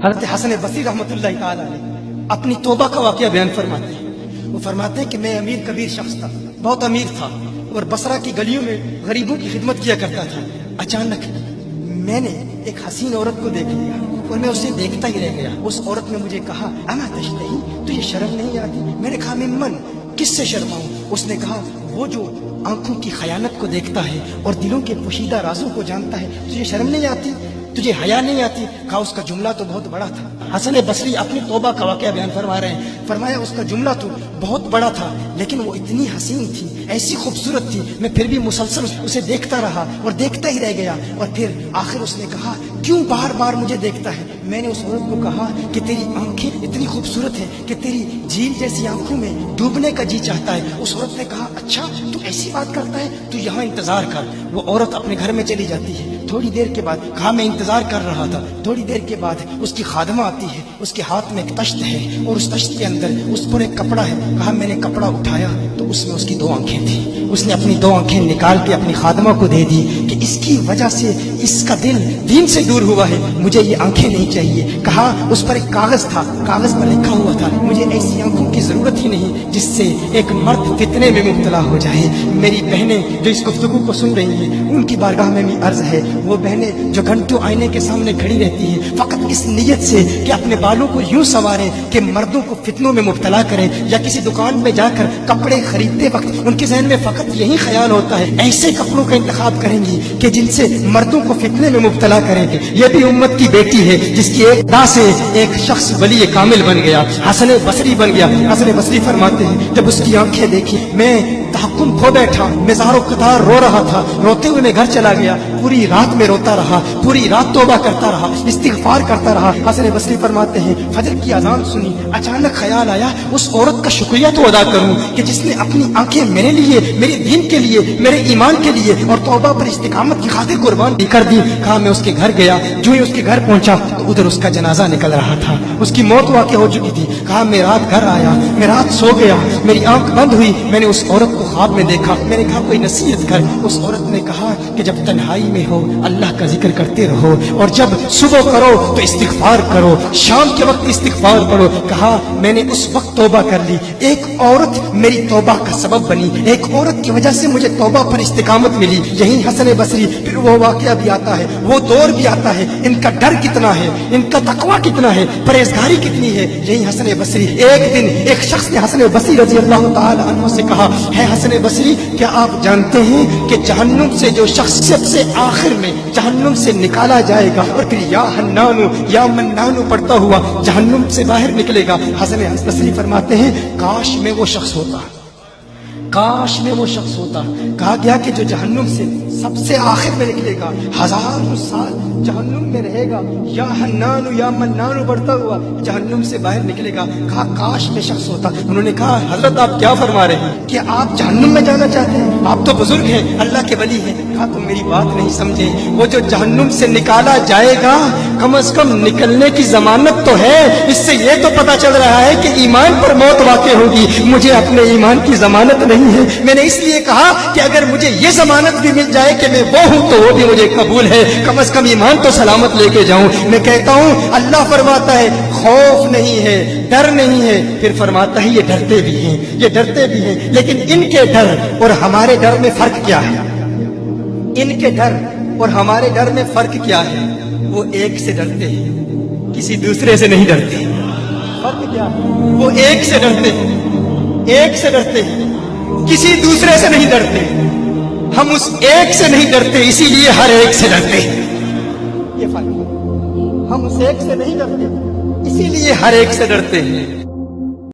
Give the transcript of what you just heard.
حضرت حسن بصری رحمۃ اللہ تعالی علیہ اپنی توبہ کا واقعہ بیان فرماتے ہیں۔ وہ فرماتے ہیں کہ میں امیر کبیر شخص تھا، بہت امیر تھا اور بصرہ کی گلیوں میں غریبوں کی خدمت کیا کرتا تھا۔ اچانک میں نے ایک حسین عورت کو دیکھ لیا اور میں اسے دیکھتا ہی رہ گیا۔ اس عورت نے مجھے کہا اما تشتہی، تجھے شرم نہیں آتی؟ میں نے کہا ممن، کس سے شرماؤں؟ اس نے کہا وہ جو آنکھوں کی خیانت کو دیکھتا ہے اور دلوں کے پوشیدہ رازوں کو جانتا ہے، تجھے شرم نہیں آتی؟ تجھے حیا نہیں آتی؟ کہا اس کا جملہ تو بہت بڑا تھا۔ حسن بصری اپنی توبہ کا واقعہ بیان فرما رہے ہیں۔ فرمایا اس کا جملہ تو بہت بڑا تھا لیکن وہ اتنی حسین تھی، ایسی خوبصورت تھی، میں پھر بھی مسلسل اسے دیکھتا رہا اور دیکھتا ہی رہ گیا۔ اور پھر آخر اس نے کہا کیوں بار بار مجھے دیکھتا ہے؟ میں نے اس عورت کو کہا کہ تیری آنکھیں اتنی خوبصورت ہیں کہ تیری جھیل جیسی آنکھوں میں ڈوبنے کا جی چاہتا ہے۔ اس عورت نے کہا اچھا تو ایسی بات کرتا ہے، تو یہاں انتظار کر۔ وہ عورت اپنے گھر میں چلی جاتی ہے۔ تھوڑی دیر کے بعد کہا میں انتظار کر رہا تھا۔ تھوڑی دیر کے بعد اس کی خادمہ آتی ہے، اس کے ہاتھ میں ایک تشت ہے اور اس تشت کے اندر اس پر ایک کپڑا ہے۔ کہا میں نے کپڑا اٹھایا تو اس میں اس کی 2 آنکھیں تھیں۔ اس نے اپنی 2 آنکھیں نکال کے اپنی خادمہ کو دے دی کہ اس کی وجہ سے اس کا دل دین سے دور ہوا ہے، مجھے یہ آنکھیں نہیں چاہیے۔ کہا اس پر ایک کاغذ تھا، کاغذ پر لکھا ہوا تھا مجھے ایسی آنکھوں کی ضرورت ہی نہیں جس سے ایک مرد فتنے میں مبتلا ہو جائے۔ میری بہنیں جو اس گفتگو کو سن رہی ہیں ان کی بارگاہ میں بھی عرض ہے، وہ بہنیں جو گھنٹوں آئینے کے سامنے کھڑی رہتی ہیں فقط اس نیت سے کہ اپنے بالوں کو یوں سنواریں کہ مردوں کو فتنوں میں مبتلا کریں، یا کسی دکان میں جا کر کپڑے خریدتے وقت ان کے ذہن میں فقط یہی خیال ہوتا ہے ایسے کپڑوں کا انتخاب کریں گی کہ جن سے مردوں کو فتنے میں مبتلا کریں گے۔ یہ بھی امت کی بیٹی ہے جس کی ایک دا سے ایک شخص ولی کامل بن گیا، حسن بصری بن گیا۔ حسن بصری فرماتے ہیں جب اس کی آنکھیں دیکھی میں تحکم کھو بیٹھا، میں زار و قطار رو رہا تھا۔ روتے ہوئے میں گھر چلا گیا، پوری رات میں روتا رہا، پوری رات توبہ کرتا رہا، استغفار کرتا رہا۔ حسن بصری فرماتے ہیں فجر کی اذان سنی، اچانک خیال آیا اس عورت کا شکریہ تو ادا کروں کہ جس نے اپنی آنکھیں میرے لیے، میرے دین کے لیے، میرے ایمان کے لیے اور توبہ پر استقامت کی خاطر قربان کر دی۔ کہا میں اس کے گھر گیا، جو ہی اس کے گھر پہنچا تو ادھر اس کا جنازہ نکل رہا تھا، اس کی موت واقع ہو چکی تھی۔ کہا میں رات گھر آیا، میں رات سو گیا، میری آنکھ بند ہوئی، میں نے اس عورت کو خواب میں دیکھا۔ میں نے کہا کوئی نصیحت کر۔ اس عورت نے کہا کہ جب تنہائی میں ہو اللہ کا ذکر کرتے رہو، اور جب صبح کرو تو استغفار کرو، شام کے وقت استغفار پڑھو۔ کہا میں نے اس وقت توبہ کر لی، ایک عورت میری توبہ کا سبب بنی، ایک عورت کی وجہ سے مجھے توبہ پر استقامت ملی۔ یہی حسن بصری پھر وہ واقعہ بھی آتا ہے، وہ دور بھی آتا ہے، ان کا ڈر کتنا ہے، ان کا تقویٰ کتنا ہے، پرہیزگاری کتنی ہے۔ یہی حسن بصری، ایک دن ایک شخص نے حسن بصری رضی اللہ تعالی عنہ سے کہا ہے حسن بصری کیا آپ جانتے ہیں کہ جہنم سے جو شخص سب سے آخر میں جہنم سے نکالا جائے گا اور پھر یا حنانو یا منانو پڑھتا ہوا جہنم سے باہر نکلے گا؟ حسن بصری فرماتے ہیں کاش میں وہ شخص ہوتا، کاش میں وہ شخص ہوتا۔ کہا گیا کہ جو جہنم سے سب سے آخر میں نکلے گا، 1000 سال جہنم میں رہے گا، یا حنانو یا منانو پڑھتا ہوا جہنم سے باہر نکلے گا۔ کہا کاش میں شخص ہوتا۔ انہوں نے کہا حضرت آپ کیا فرما رہے ہیں کہ آپ جہنم میں جانا چاہتے ہیں؟ آپ تو بزرگ ہیں، اللہ کے ولی ہیں۔ کہا تم میری بات نہیں سمجھے، وہ جو جہنم سے نکالا جائے گا کم از کم نکلنے کی ضمانت تو ہے، اس سے یہ تو پتا چل رہا ہے کہ ایمان پر موت واقع ہوگی، مجھے اپنے ایمان کی ضمانت نہیں ہے۔ میں نے اس لیے کہا کہ اگر مجھے یہ ضمانت بھی مل جائے کہ میں وہ ہوں تو وہ بھی مجھے قبول ہے، کم از کم ایمان تو سلامت لے کے جاؤں۔ میں کہتا ہوں اللہ فرماتا ہے خوف نہیں ہے، ڈر نہیں ہے، پھر فرماتا ہے یہ ڈرتے بھی ہیں، یہ ڈرتے بھی ہیں، لیکن ان کے ڈر اور ہمارے ڈر میں فرق کیا ہے؟ ان کے ڈر اور ہمارے ڈر میں فرق کیا ہے؟ وہ ایک سے ڈرتے ہیں، کسی دوسرے سے نہیں ڈرتے۔ فرق کیا ہے؟ وہ ایک سے ڈرتے ہیں، ایک سے ڈرتے ہیں، کسی دوسرے سے نہیں ڈرتے۔ ہم اس ایک سے نہیں ڈرتے، اسی لیے ہر ایک سے ڈرتے ہیں۔ یہ فرق ہے، ہم اس ایک سے نہیں ڈرتے، اسی لیے ہر ایک سے ڈرتے ہیں۔